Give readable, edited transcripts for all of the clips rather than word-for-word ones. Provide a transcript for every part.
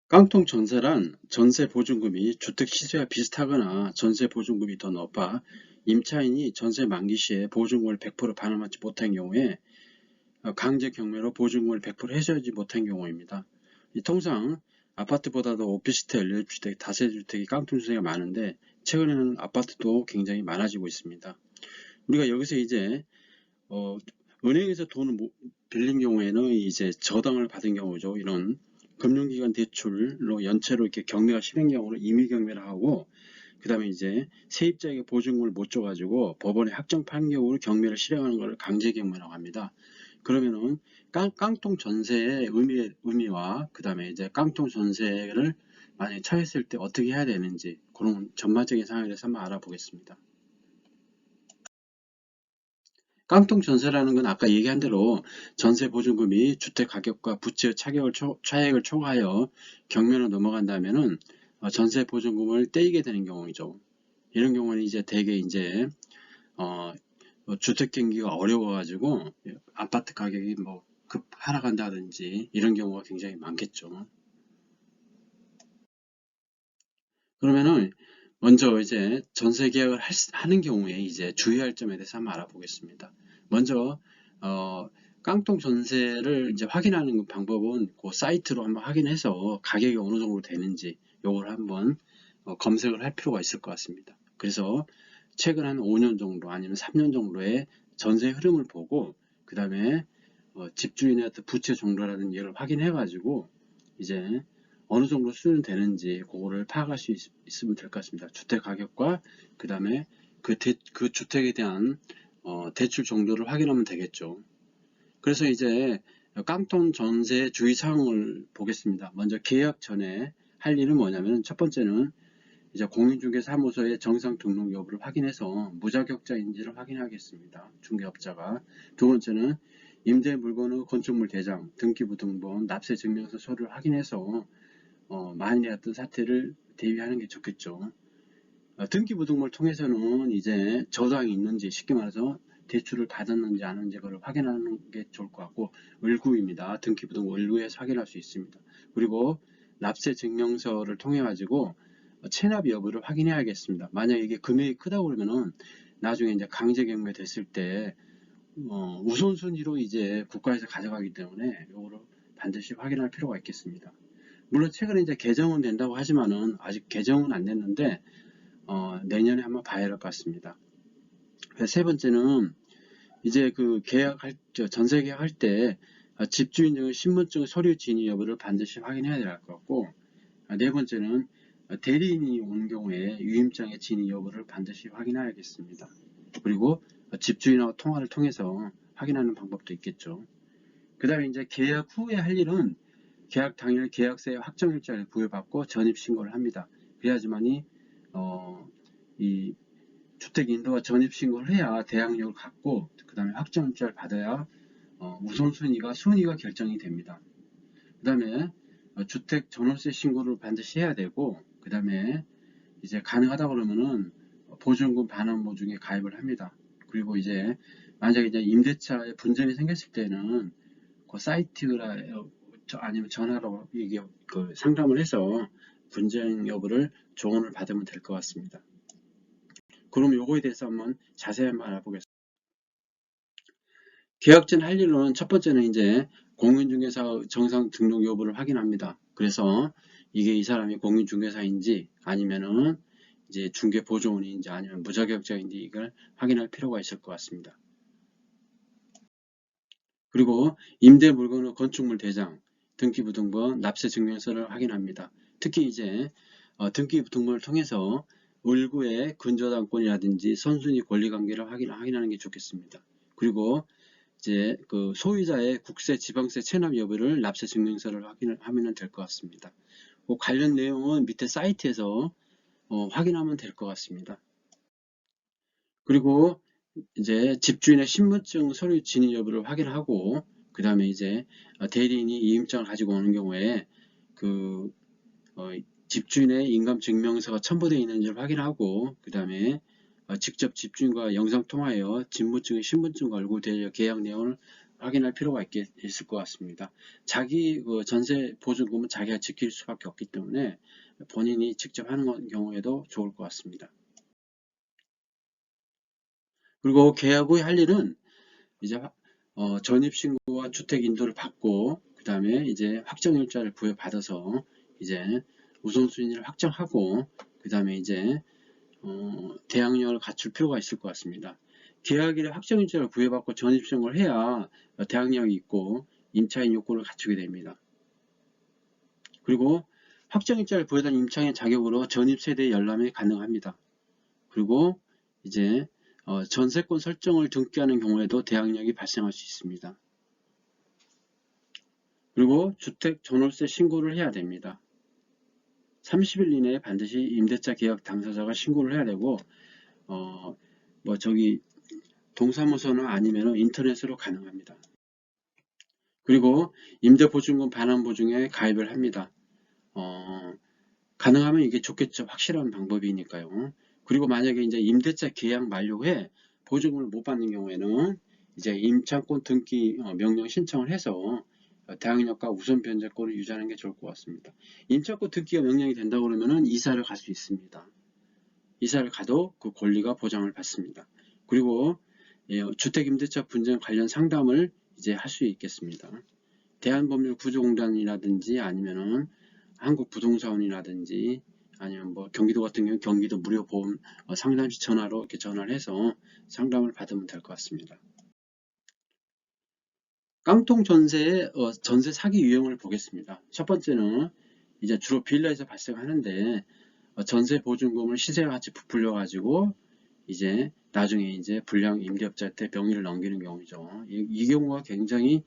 깡통 전세란 전세 보증금이 주택 시세와 비슷하거나 전세 보증금이 더 높아 임차인이 전세 만기 시에 보증금을 100% 반환받지 못한 경우에 강제 경매로 보증금을 100% 해소하지 못한 경우입니다. 통상 아파트보다도 오피스텔, 연립주택, 다세대주택이 깡통 전세가 많은데 최근에는 아파트도 굉장히 많아지고 있습니다. 우리가 여기서 이제 어, 은행에서 돈을 빌린 경우에는 이제 저당을 받은 경우죠. 이런 금융기관 대출로 연체로 이렇게 경매가 실행 경우를 임의 경매를 하고, 그 다음에 이제 세입자에게 보증금을 못 줘가지고 법원에 확정 판결로 경매를 실행하는 것을 강제 경매라고 합니다. 그러면은 깡통 전세의 의미와 그 다음에 이제 깡통 전세를 만약에 처했을 때 어떻게 해야 되는지 그런 전반적인 상황에 대해서 한번 알아보겠습니다. 깡통 전세라는 건 아까 얘기한 대로 전세 보증금이 주택 가격과 부채의 차액을 초과하여 경매로 넘어간다면은 전세 보증금을 떼이게 되는 경우이죠. 이런 경우는 이제 대개 이제 어, 주택 경기가 어려워가지고 아파트 가격이 뭐 급 하락한다든지 이런 경우가 굉장히 많겠죠. 그러면은 먼저 이제 전세 계약을 하는 경우에 이제 주의할 점에 대해서 한번 알아보겠습니다. 먼저 깡통 전세를 이제 확인하는 방법은 그 사이트로 한번 확인해서 가격이 어느 정도 되는지 요걸 한번 검색을 할 필요가 있을 것 같습니다. 그래서 최근 한 5년 정도 아니면 3년 정도의 전세 흐름을 보고 그 다음에 집주인의 어떤 부채 정도라든지 이걸 확인해 가지고 이제 어느 정도 수준이 되는지 그거를 파악할 수 있으면 될 것 같습니다. 주택 가격과 그 다음에 그 주택에 대한 대출 정도를 확인하면 되겠죠. 그래서 이제 깡통 전세 주의사항을 보겠습니다. 먼저 계약 전에 할 일은 뭐냐면 첫 번째는 이제 공인중개사무소의 정상 등록 여부를 확인해서 무자격자인지를 확인하겠습니다. 중개업자가. 두 번째는 임대 물건의 건축물 대장, 등기부 등본, 납세 증명서 서류를 확인해서 만일의 어떤 사태를 대비하는 게 좋겠죠. 등기부등본을 통해서는 이제 저당이 있는지 쉽게 말해서 대출을 받았는지 아닌지 그걸 확인하는 게 좋을 것 같고 을구입니다. 등기부등본 을구에서 확인할 수 있습니다. 그리고 납세 증명서를 통해 가지고 체납 여부를 확인해야겠습니다. 만약 이게 금액이 크다고 그러면은 나중에 이제 강제 경매 됐을 때 우선순위로 이제 국가에서 가져가기 때문에 이거를 반드시 확인할 필요가 있겠습니다. 물론 최근에 이제 개정은 된다고 하지만은 아직 개정은 안 됐는데 내년에 한번 봐야 할 것 같습니다. 세 번째는 이제 그 전세 계약할 때 집주인증, 신분증, 서류 진위 여부를 반드시 확인해야 될 것 같고 네 번째는 대리인이 온 경우에 유임장의 진위 여부를 반드시 확인해야겠습니다. 그리고 집주인하고 통화를 통해서 확인하는 방법도 있겠죠. 그 다음에 이제 계약 후에 할 일은 계약 당일 계약서의 확정일자를 부여받고 전입신고를 합니다. 그래야지만이 이 주택인도가 전입신고를 해야 대항력을 갖고 그 다음에 확정일자를 받아야 순위가 결정이 됩니다. 그 다음에 주택 전월세 신고를 반드시 해야 되고 그 다음에 이제 가능하다 그러면은 보증금 반환 보증에 가입을 합니다. 그리고 이제 만약에 이제 임대차에 분쟁이 생겼을 때는 그 사이트나 아니면 전화로 이게 그 상담을 해서 분쟁 여부를 조언을 받으면 될 것 같습니다. 그럼 요거에 대해서 한번 자세히 알아보겠습니다. 계약 전 할 일로는 첫 번째는 이제 공인중개사 정상 등록 여부를 확인합니다. 그래서 이게 이 사람이 공인중개사인지 아니면은 이제 중개보조원인지 아니면 무자격자인지 이걸 확인할 필요가 있을 것 같습니다. 그리고 임대 물건의 건축물 대장, 등기부등본, 납세증명서를 확인합니다. 특히 이제 등기부등본을 통해서 을구의 근저당권이라든지 선순위 권리관계를 확인하는 게 좋겠습니다. 그리고 이제 그 소유자의 국세, 지방세 체납 여부를 납세 증명서를 확인을 하면 될 것 같습니다. 그 관련 내용은 밑에 사이트에서 확인하면 될 것 같습니다. 그리고 이제 집주인의 신분증 서류 진위 여부를 확인하고 그 다음에 이제 대리인이 이임장을 가지고 오는 경우에 그 집주인의 인감증명서가 첨부되어 있는지를 확인하고 그 다음에 직접 집주인과 영상통화하여 집무증, 신분증과 얼굴 대여 계약 내용을 확인할 필요가 있을 것 같습니다. 자기 전세 보증금은 자기가 지킬 수밖에 없기 때문에 본인이 직접 하는 경우에도 좋을 것 같습니다. 그리고 계약 후에 할 일은 이제 전입신고와 주택 인도를 받고 그 다음에 이제 확정일자를 부여받아서 이제 우선순위를 확정하고 그 다음에 이제 대항력을 갖출 필요가 있을 것 같습니다. 계약일에 확정일자를 부여받고 전입신고를 해야 대항력이 있고 임차인 요건을 갖추게 됩니다. 그리고 확정일자를 부여한 임차인 자격으로 전입세대 열람이 가능합니다. 그리고 이제 전세권 설정을 등기하는 경우에도 대항력이 발생할 수 있습니다. 그리고 주택 전월세 신고를 해야 됩니다. 30일 이내에 반드시 임대차 계약 당사자가 신고를 해야 되고 동사무소나 아니면 인터넷으로 가능합니다. 그리고 임대보증금 반환보증에 가입을 합니다. 가능하면 이게 좋겠죠. 확실한 방법이니까요. 그리고 만약에 이제 임대차 계약 만료 후에 보증금을 못 받는 경우에는 이제 임차권 등기 명령 신청을 해서 대항력과 우선 변제권을 유지하는 게 좋을 것 같습니다. 임차권 등기가 명령이 된다고 그러면은 이사를 갈 수 있습니다. 이사를 가도 그 권리가 보장을 받습니다. 그리고 주택임대차 분쟁 관련 상담을 이제 할 수 있겠습니다. 대한법률구조공단이라든지 아니면은 한국부동산원이라든지 아니면 경기도 같은 경우 경기도 무료보험 상담시 전화로 이렇게 전화를 해서 상담을 받으면 될 것 같습니다. 깡통 전세의 전세 사기 유형을 보겠습니다. 첫 번째는 이제 주로 빌라에서 발생하는데 전세 보증금을 시세와 같이 부풀려 가지고 이제 나중에 이제 불량 임대업자한테 명의를 넘기는 경우죠. 이 경우가 굉장히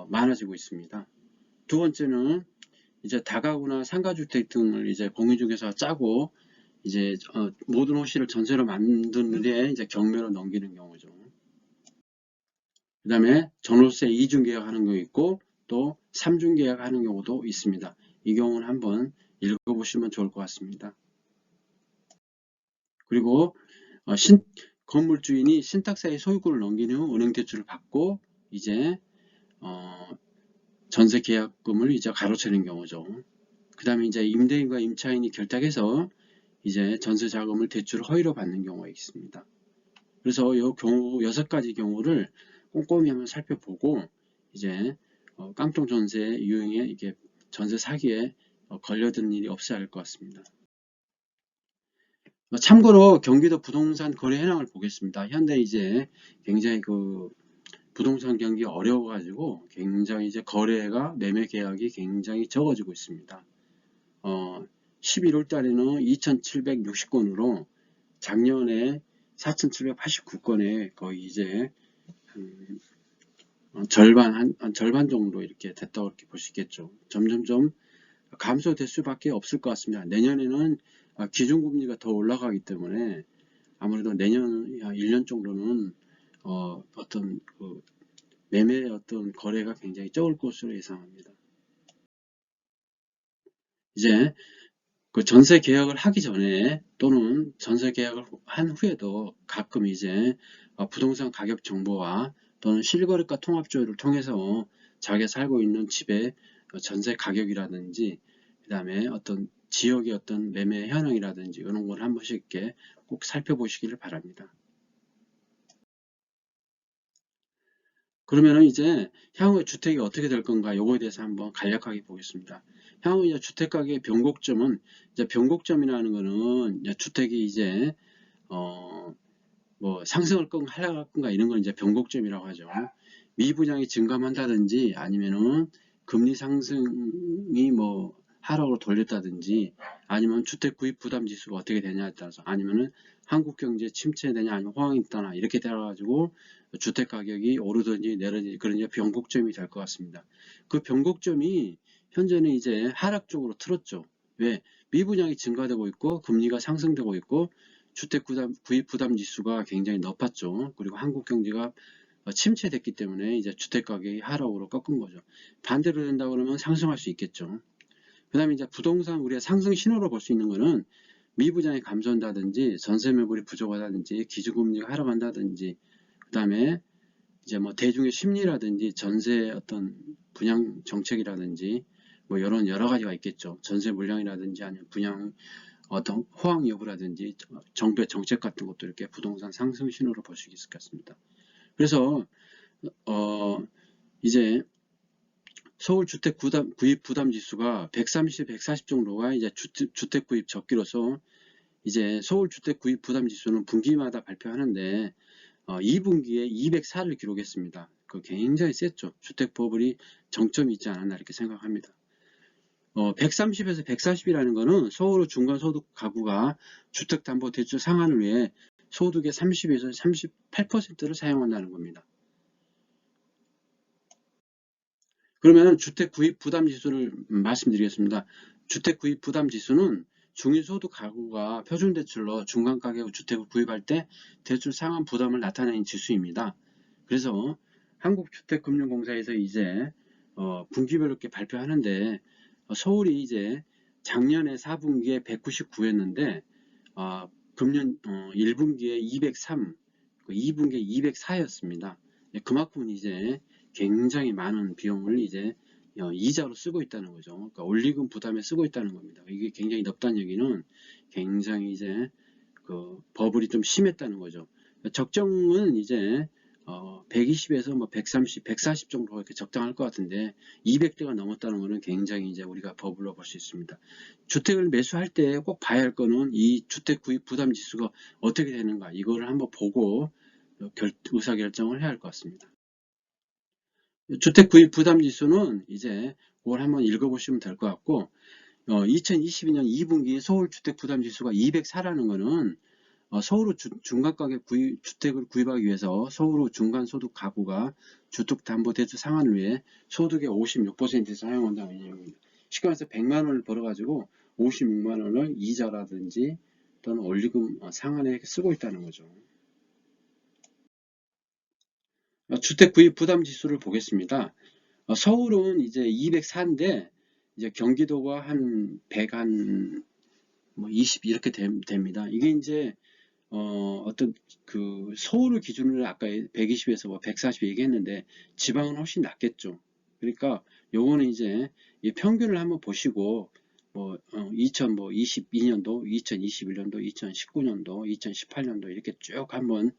많아지고 있습니다. 두 번째는 이제 다가구나 상가주택 등을 이제 공유중개사가 짜고 이제 모든 호실을 전세로 만드는 데 이제 경매로 넘기는 경우죠. 그 다음에 전월세 2중 계약하는 경우 있고 또 3중 계약하는 경우도 있습니다. 이 경우는 한번 읽어보시면 좋을 것 같습니다. 그리고 건물주인이 신탁사의 소유권을 넘긴 후 은행 대출을 받고 이제 전세 계약금을 이제 가로채는 경우죠. 그 다음에 이제 임대인과 임차인이 결탁해서 이제 전세 자금을 대출 허위로 받는 경우가 있습니다. 그래서 이 경우 6가지 경우를 꼼꼼히 한번 살펴보고 이제 깡통 전세 유형에 이게 전세 사기에 걸려드는 일이 없어야 할 것 같습니다. 참고로 경기도 부동산 거래 현황을 보겠습니다. 현재 이제 굉장히 부동산 경기 어려워가지고 굉장히 이제 거래가 매매 계약이 굉장히 적어지고 있습니다. 11월 달에는 2,760건으로 작년에 4,789건에 거의 이제 절반 정도 이렇게 됐다고 이렇게 볼 수 있겠죠. 점점점 감소될 수밖에 없을 것 같습니다. 내년에는 기준금리가 더 올라가기 때문에 아무래도 내년 1년 정도는 어떤 매매 거래가 굉장히 적을 것으로 예상합니다. 이제 전세 계약을 하기 전에 또는 전세 계약을 한 후에도 가끔 이제 부동산 가격 정보와 또는 실거래가 통합조회를 통해서 자기가 살고 있는 집의 전세 가격이라든지 그 다음에 어떤 지역의 어떤 매매 현황이라든지 이런 걸 한 번씩 이렇게 꼭 살펴보시기를 바랍니다. 그러면은 이제 향후에 주택이 어떻게 될 건가 요거에 대해서 한번 간략하게 보겠습니다. 향후 이제 주택 가격의 변곡점은 이제 변곡점이라는 거는 이제 주택이 이제 상승할 건가 하락할 건가 이런 건 이제 변곡점이라고 하죠. 미분양이 증감한다든지 아니면은 금리 상승이 하락으로 돌렸다든지 아니면 주택 구입 부담 지수가 어떻게 되냐에 따라서 아니면은 한국 경제 침체되냐 아니면 호황이 있다나 이렇게 되어가지고 주택 가격이 오르든지 내리든지 그런 이제 변곡점이 될 것 같습니다. 그 변곡점이 현재는 이제 하락 쪽으로 틀었죠. 왜? 미분양이 증가되고 있고 금리가 상승되고 있고 주택 구입 부담 지수가 굉장히 높았죠. 그리고 한국 경제가 침체됐기 때문에 이제 주택 가격이 하락으로 꺾은 거죠. 반대로 된다 그러면 상승할 수 있겠죠. 그 다음에 이제 부동산 우리가 상승 신호로 볼 수 있는 거는 미분양이 감소한다든지 전세 매물이 부족하다든지 기준금리가 하락한다든지 그 다음에 이제 뭐 대중의 심리라든지 전세 어떤 분양 정책이라든지 뭐 이런 여러 가지가 있겠죠. 전세 물량이라든지 아니면 분양 어떤 호황 여부라든지 정부의 정책 같은 것도 이렇게 부동산 상승 신호로 볼 수 있을 것 같습니다. 그래서 이제 서울 주택 구입 부담 지수가 130, 140 정도가 이제 주택 구입 적기로서 이제 서울 주택 구입 부담 지수는 분기마다 발표하는데 2분기에 204를 기록했습니다. 그 굉장히 셌죠. 주택 버블이 정점이 있지 않았나 이렇게 생각합니다. 130에서 140이라는 거는 서울 중간소득 가구가 주택담보대출 상환을 위해 소득의 30에서 38%를 사용한다는 겁니다. 그러면 주택 구입 부담 지수를 말씀드리겠습니다. 주택 구입 부담 지수는 중위소득 가구가 표준 대출로 중간 가격 주택을 구입할 때 대출 상환 부담을 나타내는 지수입니다. 그래서 한국주택금융공사에서 이제 분기별로 이렇게 발표하는데 서울이 이제 작년에 4분기에 199였는데 금년 1분기에 203, 2분기에 204였습니다. 그만큼 이제 굉장히 많은 비용을 이제 이자로 쓰고 있다는 거죠. 그러니까 원리금 부담에 쓰고 있다는 겁니다. 이게 굉장히 높다는 얘기는 굉장히 이제 그 버블이 좀 심했다는 거죠. 적정은 이제 120에서 뭐 130, 140 정도 이렇게 적당할 것 같은데 200대가 넘었다는 것은 굉장히 이제 우리가 버블로 볼 수 있습니다. 주택을 매수할 때 꼭 봐야 할 거는 이 주택 구입 부담 지수가 어떻게 되는가 이거를 한번 보고 의사결정을 해야 할 것 같습니다. 주택 구입 부담 지수는 이제 그걸 한번 읽어보시면 될 것 같고 2022년 2분기 서울 주택 부담 지수가 204라는 것은 서울 중간가격 주택을 구입하기 위해서 서울 중간소득 가구가 주택담보대출 상환을 위해 소득의 56% 사용한다는 얘기입니다. 쉽게 말해서 100만 원을 벌어가지고 56만 원을 이자라든지 또는 원리금 상환에 쓰고 있다는 거죠. 주택 구입 부담 지수를 보겠습니다. 서울은 이제 204인데 이제 경기도가 한 100, 뭐 20 이렇게 됩니다. 이게 이제 어떤 그 서울을 기준으로 아까 120에서 뭐 140 얘기했는데 지방은 훨씬 낮겠죠. 그러니까 요거는 이제 이 평균을 한번 보시고 뭐 2022년도, 2021년도, 2019년도, 2018년도 이렇게 쭉 한번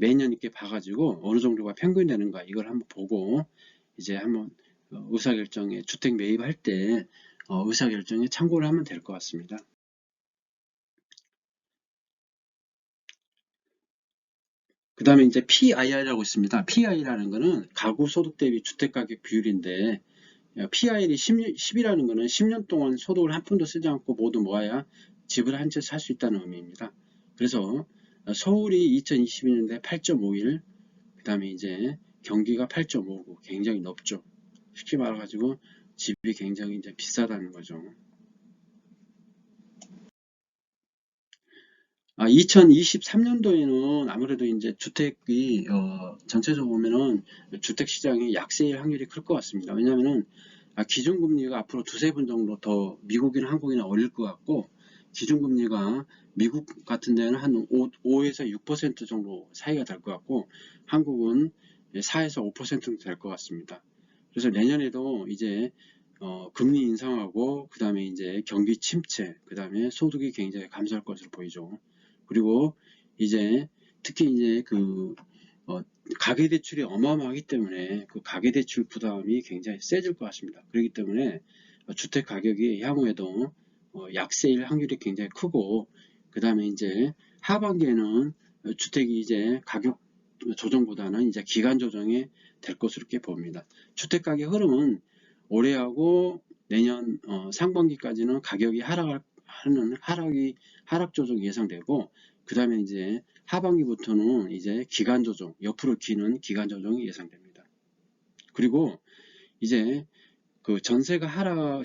매년 이렇게 봐가지고 어느 정도가 평균 되는가 이걸 한번 보고 이제 한번 의사결정에 주택 매입할 때 의사결정에 참고를 하면 될 것 같습니다. 그 다음에 이제 PIR이라고 있습니다. PI라는 거는 가구 소득 대비 주택 가격 비율인데 PIR이 10이라는 거는 10년 동안 소득을 한 푼도 쓰지 않고 모두 모아야 집을 한 채 살 수 있다는 의미입니다. 그래서 서울이 2022년에 8.51, 그 다음에 이제 경기가 8.59, 굉장히 높죠. 쉽게 말해가지고 집이 굉장히 이제 비싸다는 거죠. 2023년도에는 아무래도 이제 주택이 전체적으로 보면은 주택 시장이 약세일 확률이 클 것 같습니다. 왜냐하면은 기준금리가 앞으로 두세 번 정도 더 미국이나 한국이나 올릴 것 같고 기준금리가 미국 같은 데는 한 5에서 6% 정도 사이가 될 것 같고 한국은 4에서 5% 정도 될 것 같습니다. 그래서 내년에도 이제 금리 인상하고 그 다음에 이제 경기 침체, 그 다음에 소득이 굉장히 감소할 것으로 보이죠. 그리고 이제 특히 이제 그 가계대출이 어마어마하기 때문에 그 가계대출 부담이 굉장히 세질 것 같습니다. 그렇기 때문에 주택 가격이 향후에도 약세일 확률이 굉장히 크고 그 다음에 이제 하반기에는 주택이 이제 가격 조정보다는 이제 기간 조정이 될 것으로 이렇게 봅니다. 주택 가격 흐름은 올해하고 내년 상반기까지는 가격이 하락 조정이 예상되고 그 다음에 이제 하반기부터는 이제 기간 조정, 옆으로 기는 기간 조정이 예상됩니다. 그리고 이제 그 전세가가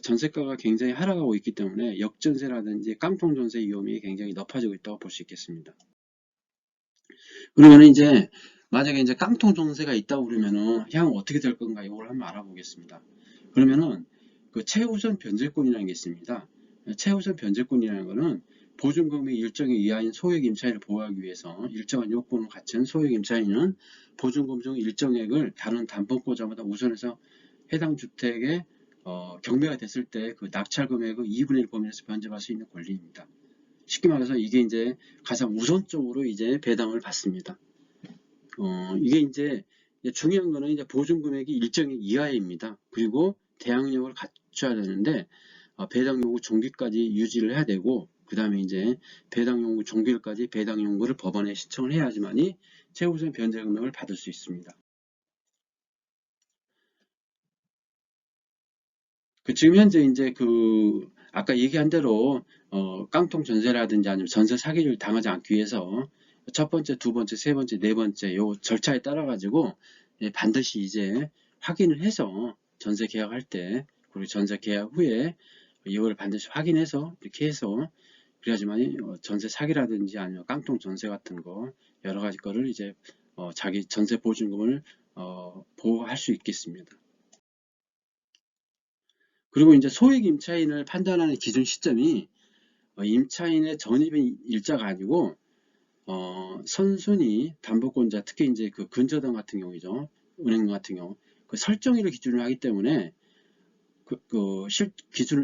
굉장히 하락하고 있기 때문에 역전세라든지 깡통 전세 위험이 굉장히 높아지고 있다고 볼 수 있겠습니다. 그러면 이제 만약에 이제 깡통 전세가 있다고 그러면은 향후 어떻게 될 건가 이걸 한번 알아보겠습니다. 그러면은 그 최우선 변제권이라는 게 있습니다. 최우선 변제권이라는 거는 보증금액 일정액 이하인 소액 임차인을 보호하기 위해서 일정한 요건을 갖춘 소액 임차인은 보증금 중 일정액을 다른 담보권자보다 우선해서 해당 주택에 경매가 됐을 때 그 낙찰 금액의 2분의 1 범위에서 변제받을 수 있는 권리입니다. 쉽게 말해서 이게 이제 가장 우선적으로 이제 배당을 받습니다. 이게 이제 중요한 거는 이제 보증 금액이 일정액 이하입니다. 그리고 대항력을 갖춰야 되는데 배당 요구 종기까지 유지를 해야 되고, 그 다음에 이제 배당 요구 종기일까지 배당 요구를 법원에 신청을 해야지만이 최우선 변제 금액을 받을 수 있습니다. 지금 현재 이제 아까 얘기한 대로 깡통 전세라든지 아니면 전세 사기를 당하지 않기 위해서 첫 번째, 두 번째, 세 번째, 네 번째 요 절차에 따라 가지고 반드시 이제 확인을 해서 전세 계약할 때, 그리고 전세 계약 후에 이걸 반드시 확인해서 이렇게 해서 그래야지만 전세 사기라든지 아니면 깡통 전세 같은 거 여러 가지 거를 이제 자기 전세 보증금을 보호할 수 있겠습니다. 그리고 이제 소액 임차인을 판단하는 기준 시점이 임차인의 전입인 일자가 아니고 선순위 담보권자, 특히 이제 그 근저당 같은 경우이죠. 은행 같은 경우 그 설정일을 기준으로 하기 때문에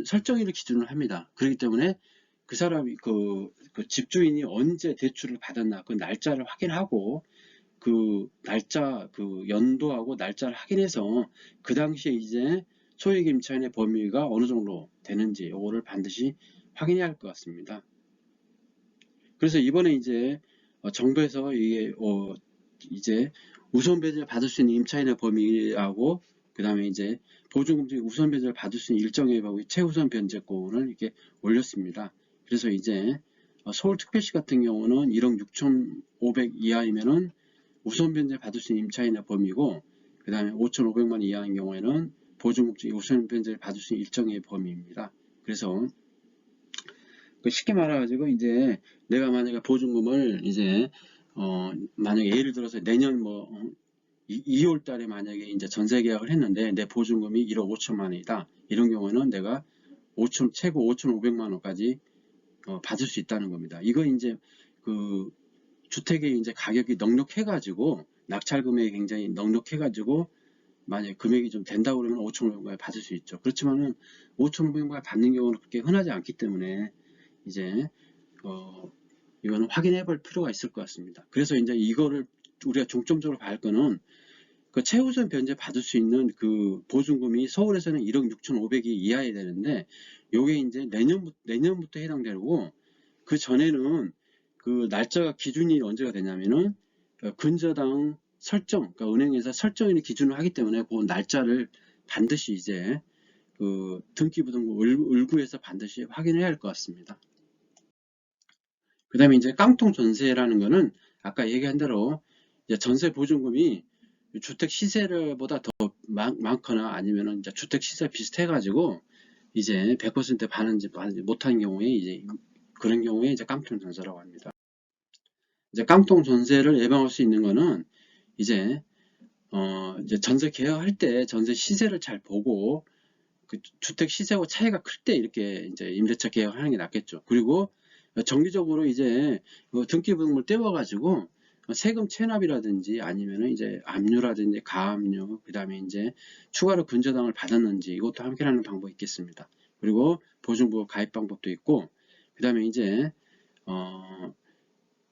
설정일을 기준으로 합니다. 그렇기 때문에 그 사람이 그 집주인이 언제 대출을 받았나 그 날짜를 확인하고 그 날짜 그 연도하고 날짜를 확인해서 그 당시에 이제 소액 임차인의 범위가 어느 정도 되는지 이거를 반드시 확인해야 할 것 같습니다. 그래서 이번에 이제 정부에서 이게 이제 우선 배제를 받을 수 있는 임차인의 범위하고 그 다음에 이제 보증금 중에 우선 배제를 받을 수 있는 일정액 범위 최우선 변제권을 이렇게 올렸습니다. 그래서 이제 서울특별시 같은 경우는 1억 6,500 이하이면은 우선 변제 받을 수 있는 임차인의 범위고, 그 다음에 5,500만 이하인 경우에는 보증금 중에 우선 변제를 받을 수 있는 일정의 범위입니다. 그래서 쉽게 말해가지고 이제 내가 만약에 보증금을 이제 만약에 예를 들어서 내년 2월 달에 만약에 이제 전세 계약을 했는데 내 보증금이 1억 5천만 원이다. 이런 경우는 내가 최고 5,500만 원까지 받을 수 있다는 겁니다. 이거 이제 그 주택의 이제 가격이 넉넉해가지고 낙찰 금액이 굉장히 넉넉해가지고 만약에 금액이 좀 된다고 그러면 5,500만 받을 수 있죠. 그렇지만은 5,500만 받는 경우는 그렇게 흔하지 않기 때문에 이제 이거는 확인해 볼 필요가 있을 것 같습니다. 그래서 이제 이거를 우리가 중점적으로 봐야 할 거는 그 최우선 변제 받을 수 있는 그 보증금이 서울에서는 1억 6,500이 이하야 되는데 요게 이제 내년부터 해당되고, 그 전에는 그 날짜가 기준이 언제가 되냐면은 근저당 설정, 그러니까 은행에서 설정일을 기준으로 하기 때문에 그 날짜를 반드시 이제 그 등기부등본 을구에서 반드시 확인해야 할 것 같습니다. 그 다음에 이제 깡통 전세라는 거는 아까 얘기한 대로 이제 전세 보증금이 주택 시세보다 더 많거나 아니면은 이제 주택 시세 비슷해가지고 이제 100% 반환지 못한 경우에 이제 그런 경우에 이제 깡통 전세라고 합니다. 이제 깡통 전세를 예방할 수 있는 거는 이제 전세 계약할 때 전세 시세를 잘 보고 그 주택 시세와 차이가 클 때 이렇게 이제 임대차 계약을 하는 게 낫겠죠. 그리고 정기적으로 이제 등기부등본을 떼워가지고 세금 체납이라든지 아니면은 이제 압류라든지 가압류, 그 다음에 이제 추가로 근저당을 받았는지 이것도 확인하는 방법이 있겠습니다. 그리고 보증보험 가입 방법도 있고, 그 다음에 이제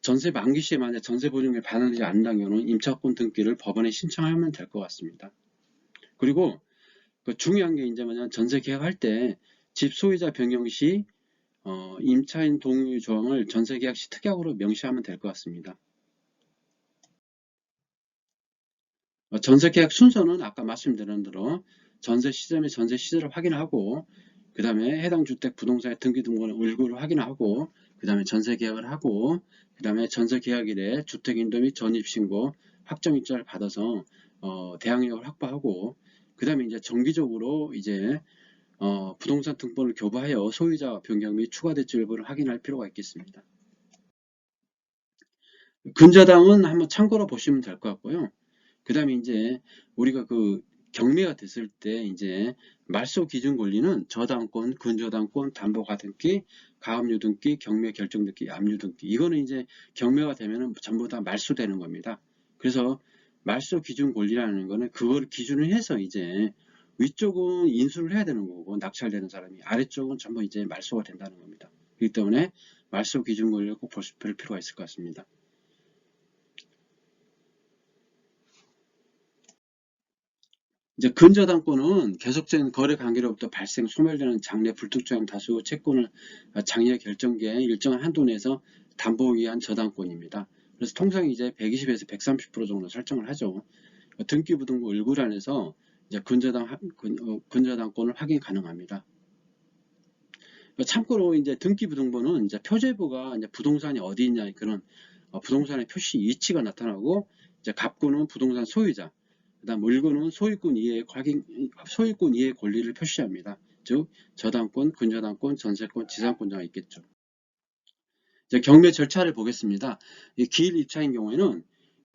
전세 만기 시에 만약 전세 보증금을 받았는지 않는다는 경우는 임차권 등기를 법원에 신청하면 될 것 같습니다. 그리고 중요한 게 이제 뭐냐면 전세 계약할 때 집 소유자 변경 시 임차인 동의 조항을 전세 계약 시 특약으로 명시하면 될 것 같습니다. 전세 계약 순서는 아까 말씀드린 대로 전세 시점에 전세 시세를 확인하고, 그 다음에 해당 주택 부동산의 등기등본을 을구를 확인하고, 그 다음에 전세 계약을 하고, 그 다음에 전세 계약일에 주택인도 및 전입신고 확정일자를 받아서 대항력을 확보하고, 그 다음에 이제 정기적으로 이제 부동산 등본을 교부하여 소유자 변경 및 추가 대출 여부를 확인할 필요가 있겠습니다. 근저당은 한번 참고로 보시면 될 것 같고요. 그 다음에 이제 우리가 경매가 됐을 때 이제 말소 기준 권리는 저당권, 근저당권, 담보가등기, 가압류등기, 경매 결정등기, 압류등기. 이거는 이제 경매가 되면은 전부 다 말소되는 겁니다. 그래서 말소 기준 권리라는 거는 그걸 기준을 해서 이제 위쪽은 인수를 해야 되는 거고 낙찰되는 사람이, 아래쪽은 전부 이제 말소가 된다는 겁니다. 그렇기 때문에 말소 기준 권리를 꼭 볼 필요가 있을 것 같습니다. 이제 근저당권은 계속적인 거래 관계로부터 발생, 소멸되는 장래 불특정 다수 채권을 장려 결정기에 일정한 한도 내에서 담보하기 위한 저당권입니다. 그래서 통상 이제 120에서 130% 정도 설정을 하죠. 등기부등본 을구란에서 이제 근저당권을 확인 가능합니다. 참고로 이제 등기부등본은 이제 표제부가 이제 부동산이 어디 있냐 그런 부동산의 표시 위치가 나타나고, 이제 갑구는 부동산 소유자, 그다음 을구는 소유권 이해의 권리를 표시합니다. 즉 저당권, 근저당권, 전세권, 지상권자가 있겠죠. 이제 경매 절차를 보겠습니다. 이 기일 입찰인 경우에는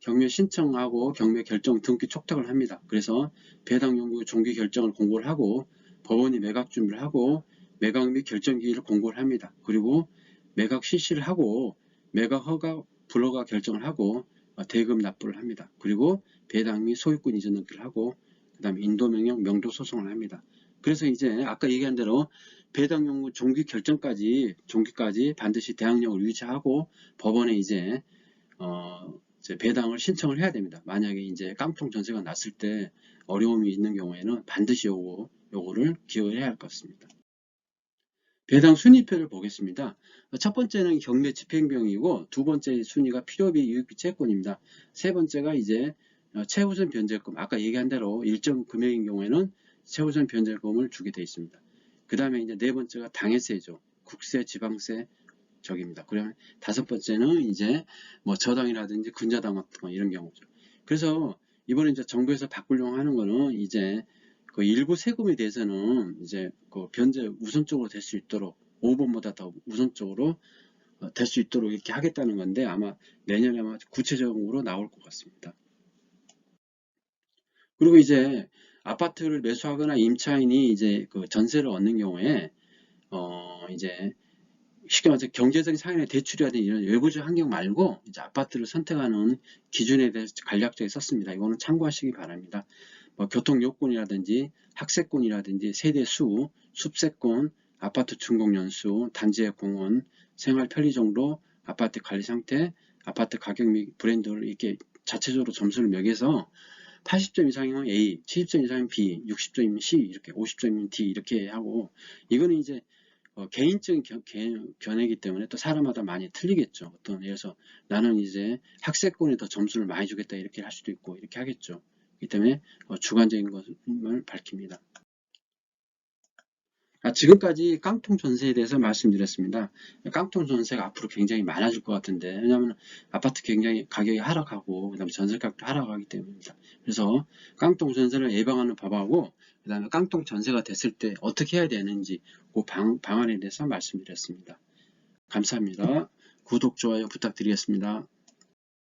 경매 신청하고 경매 결정 등기 촉탁을 합니다. 그래서 배당 연구 종기 결정을 공고를 하고, 법원이 매각 준비를 하고 매각 및 결정 기일을 공고를 합니다. 그리고 매각 실시를 하고 매각 허가 불허가 결정을 하고 대금 납부를 합니다. 그리고 배당 및 소유권 이전 등기를 하고 그 다음에 인도명령 명도 소송을 합니다. 그래서 이제 아까 얘기한 대로 배당 연구 종기까지 반드시 대항력을 유지하고 법원에 이제 배당을 신청을 해야 됩니다. 만약에 이제 깡통 전세가 났을 때 어려움이 있는 경우에는 반드시 요거를 기억을 해야 할 것 같습니다. 배당 순위표를 보겠습니다. 첫 번째는 경매 집행비용이고, 두 번째 순위가 필요비 유익비 채권입니다. 세 번째가 이제 최우선 변제금, 아까 얘기한 대로 일정 금액인 경우에는 최우선 변제금을 주게 되어 있습니다. 그 다음에 이제 네 번째가 당해세죠. 국세, 지방세 적입니다. 그러면 다섯 번째는 이제 뭐 저당이라든지 근저당 같은 거 이런 경우죠. 그래서 이번에 이제 정부에서 바꾸려고 하는 거는 이제 그 일부 세금에 대해서는 이제 그 변제 우선적으로 될 수 있도록 5번보다 더 우선적으로 될 수 있도록 이렇게 하겠다는 건데, 아마 내년에 아마 구체적으로 나올 것 같습니다. 그리고 이제 아파트를 매수하거나 임차인이 이제 그 전세를 얻는 경우에 이제 쉽게 말해서 경제적인 상황의 대출이라든지 이런 외부적 환경 말고 이제 아파트를 선택하는 기준에 대해서 간략적으로 썼습니다. 이거는 참고하시기 바랍니다. 뭐 교통요건이라든지 학세권이라든지 세대수, 숲세권, 아파트 준공연수, 단지의 공원, 생활 편의 정도, 아파트 관리 상태, 아파트 가격 및 브랜드를 이렇게 자체적으로 점수를 매겨서 80점 이상이면 A, 70점 이상이면 B, 60점이면 C, 이렇게 50점이면 D 이렇게 하고, 이거는 이제 개인적인 견해이기 때문에 또 사람마다 많이 틀리겠죠. 예를 들어서 나는 이제 학세권에 더 점수를 많이 주겠다 이렇게 할 수도 있고 이렇게 하겠죠. 그렇기 때문에 주관적인 것을 밝힙니다. 지금까지 깡통 전세에 대해서 말씀드렸습니다. 깡통 전세가 앞으로 굉장히 많아질 것 같은데, 왜냐하면 아파트 굉장히 가격이 하락하고 그다음에 전세가격도 하락하기 때문입니다. 그래서 깡통 전세를 예방하는 법하고 그 다음에 깡통 전세가 됐을 때 어떻게 해야 되는지 그 방안에 대해서 말씀드렸습니다. 감사합니다. 구독, 좋아요 부탁드리겠습니다.